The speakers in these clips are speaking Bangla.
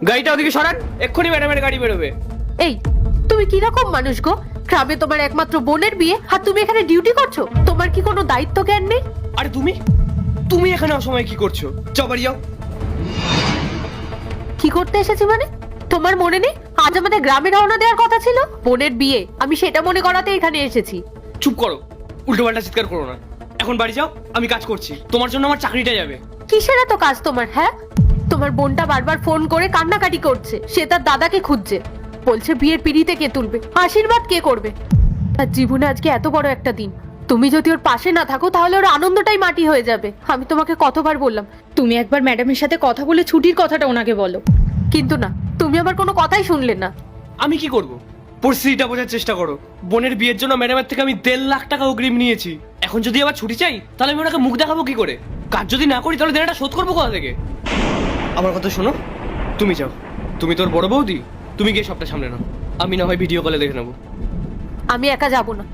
গাড়িটা ওদিকে সরান, এক্ষুনি ম্যাডামের গাড়ি বেরোবে। এই, তুমি কিরকম মানুষ গো? গ্রামে তোমার একমাত্র বোনের বিয়ে, আর তুমি এখানে ডিউটি করছো? তোমার কি কোনো দায়িত্ব জ্ঞান নেই? আরে তুমি তুমি এখানে অসময়ে কি করছো? যাও বাড়ি যাও। কি করতে এসেছি মানে? তোমার মনে নেই আজ আমাদের গ্রামে রওনা দেওয়ার কথা ছিল? বোনের বিয়ে, আমি সেটা মনে করাতে এখানে এসেছি। চুপ করো, উল্টো পাল্টা চিৎকার করো না। এখন বাড়ি যাও, আমি কাজ করছি, তোমার জন্য আমার চাকরিটা যাবে। কিসের এত কাজ তোমার? হ্যাঁ, তোমার বোনটা বারবার ফোন করে কান্নাকাটি করছে, সে তার দাদাকে খুঁজছে, বলছে বিয়ের পিড়িতে কে তুলবে, আশীর্বাদ কে করবে। তার জীবনে আজকে এত বড় একটা দিন, তুমি যদি ওর পাশে না থাকো তাহলে ওর আনন্দটাই মাটি হয়ে যাবে। আমি তোমাকে কতবার বললাম তুমি একবার ম্যাডামের সাথে কথা বলে ছুটির কথাটা ওনাকে বলো। কিন্তু না, তুমি আমার কোনো কথাই শুনলে না। আমি কি করব? পরিস্থিতিটা বোঝার চেষ্টা করো। বোনের বিয়ের জন্য ম্যাডামের থেকে আমি 1.5 লাখ টাকা অগ্রিম নিয়েছি। এখন যদি আবার ছুটি চাই তাহলে আমি ওনাকে মুখ দেখাবো কি করে? কাজ যদি না করি তাহলে দেনাটা শোধ করবো কোথা থেকে? আমার কথা শোনো, তুমি যাও, তুমি তোর বড় বৌদি, তুমি গিয়ে সবটা সামলে নাও, আমি না হয় ভিডিও কলে দেখে নেবো। আমি একা যাব না।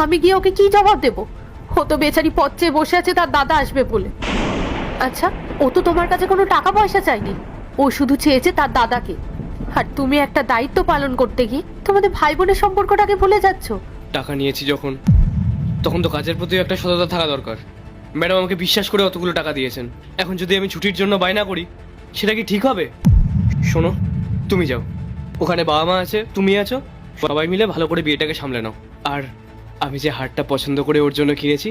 আমি গিয়ে ওকে কি জবাব দেবো? ও তো বেচারি পথ চেয়ে বসে আছে তার দাদা আসবে বলে। আচ্ছা, ও তো তোমার কাছে কোনো টাকা পয়সা চাইনি, ও শুধু চেয়েছে তার দাদাকে। আর তুমি একটা দায়িত্ব পালন করতে গিয়ে তোমাদের ভাই বোনের সম্পর্কটাকে ভুলে যাচ্ছ। টাকা নিয়েছি যখন, তখন তো কাজের প্রতি একটা সততা থাকা দরকার। ম্যাডাম আমাকে বিশ্বাস করে অতগুলো টাকা দিয়েছেন, এখন যদি আমি ছুটির জন্য বায়না করি সেটা কি ঠিক হবে? শোনো, তুমি যাও, ওখানে বাবা মা আছে, তুমি আছো, সবাই মিলে ভালো করে বিয়েটাকে সামলে নাও। আর আমি যে হারটা পছন্দ করে ওর জন্য কিনেছি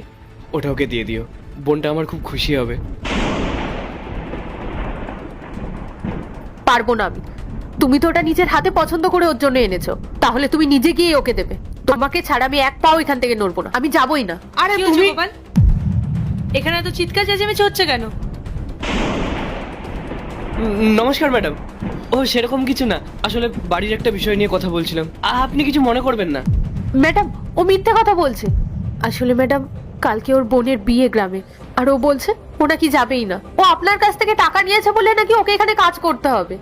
ওটা ওকে দিয়ে দিও, বোনটা আমার খুব খুশি হবে। পারবো না আমি। তুমি তো ওটা নিজের হাতে পছন্দ করে ওর জন্য এনেছো, তাহলে তুমি নিজে গিয়ে ওকে দেবে। তোমাকে ছাড়া আমি এক পাও এখান থেকে নড়বো না, আমি যাবোই না। আরে কি হয়েছে তুমি গোপাল? এখানে তো চিৎকার চেঁচামেচি হচ্ছে কেন? নমস্কার ম্যাডাম। ও সেরকম কিছু না, আসলে বাড়ির একটা বিষয় নিয়ে কথা বলছিলাম, আপনি কিছু মনে করবেন না। ম্যাডাম, ও মিথ্যে কথা বলছে। আসলে ম্যাডাম, কালকে ওর বোনের বিয়ে গ্রামে, আর ও বলছে ও নাকি যাবেই না। ও আপনার কাছ থেকে টাকা নিয়েছে বলে নাকি ওকে এখানে কাজ করতে হবে।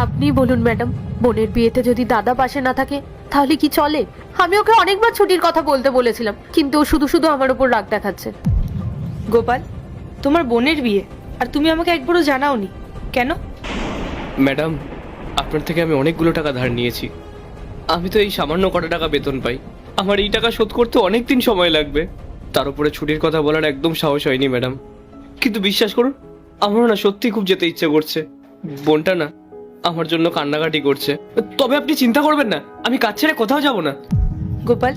আপনি বলুন ম্যাডাম, বোনের বিয়েতে যদি দাদা পাশে না থাকে তাহলে কি চলে? আমি ওকে অনেকবার ছুটির কথা বলতে বলেছিলাম, কিন্তু ও শুধু শুধু আমার উপর রাগ দেখাচ্ছে। গোপাল, তোমার বোনের বিয়ে আর তুমি আমাকে একবারও জানাওনি কেন? ম্যাডাম, আপনার থেকে আমি অনেকগুলো টাকা ধার নিয়েছি। আমি তো এই সামান্য কটা টাকা বেতন পাই, আমার এই টাকা শোধ করতে অনেক দিন সময় লাগবে। তার উপরে ছুটির কথা বলার একদম সাহস হয়নি ম্যাডাম। কিন্তু বিশ্বাস করুন, আমারও না সত্যি খুব যেতে ইচ্ছে করছে। বোনটা না আমার জন্য কান্নাকাটি করছে। তবে আপনি চিন্তা করবেন না, আমি কাজ ছেড়ে কোথাও যাব না। গোপাল,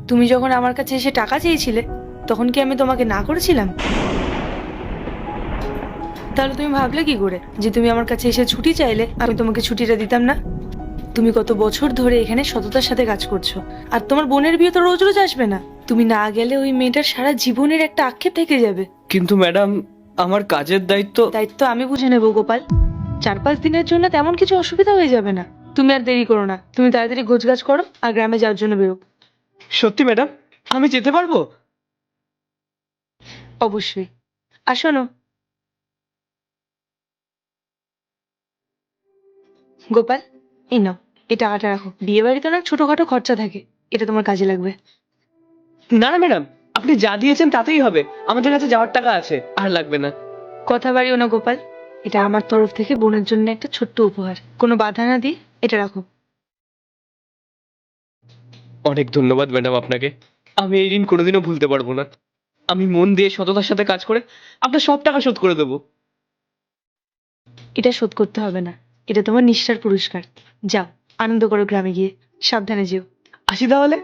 তুমি যখন আমার কাছে এসে টাকা চেয়েছিলে তখন কি আমি তোমাকে না করেছিলাম? তাহলে তুমি ভাবলে কি করে যে তুমি আমার কাছে এসে ছুটি চাইলে আমি তোমাকে ছুটিটা দিতাম না? তুমি কত বছর ধরে এখানে সততার সাথে কাজ করছো, আর তোমার বোনের বিয়ে তো রোজ রোজ আসবে না। তুমি না গেলে ওই মেয়েটার সারা জীবনের একটা আক্ষেপ থেকে যাবে। কিন্তু ম্যাডাম, আমার কাজের দায়িত্ব। দায়িত্ব আমি বুঝে নেবো গোপাল। 4-5 দিনের জন্য তেমন কিছু অসুবিধা হয়ে যাবে না। তুমি আর দেরি করো না, তুমি তাড়াতাড়ি গোছগাছ করো আর গ্রামে যাওয়ার জন্য বেরো। সত্যি ম্যাডাম, আমি যেতে পারবো? অবশ্যই। আর শোনো গোপাল, এই নাও, এই টাকাটা রাখো। বিয়ে বাড়িতে অনেক ছোটখাটো খরচা থাকে, এটা তোমার কাজে লাগবে। না না ম্যাডাম, আপনি যা দিয়েছেন তাতেই হবে, আমাদের কাছে যাওয়ার টাকা আছে, আর লাগবে না। কথা বাড়িও না গোপাল, এটা আমার তরফ থেকে বোনের জন্য একটা ছোট্ট উপহার। কোনো বাধা না দিয়ে এটা রাখো। অনেক ধন্যবাদ ম্যাডাম আপনাকে, আমি এই ঋণ কোনোদিনও ভুলতে পারবো না। আমি মন দিয়ে সততার সাথে কাজ করে আপনার সব টাকা শোধ করে দেবো। এটা শোধ করতে হবে না, এটা তোমার নিষ্ঠার পুরস্কার। যাও, আনন্দ করো গ্রামে গিয়ে। সাবধানে যেও। আসি তাহলে।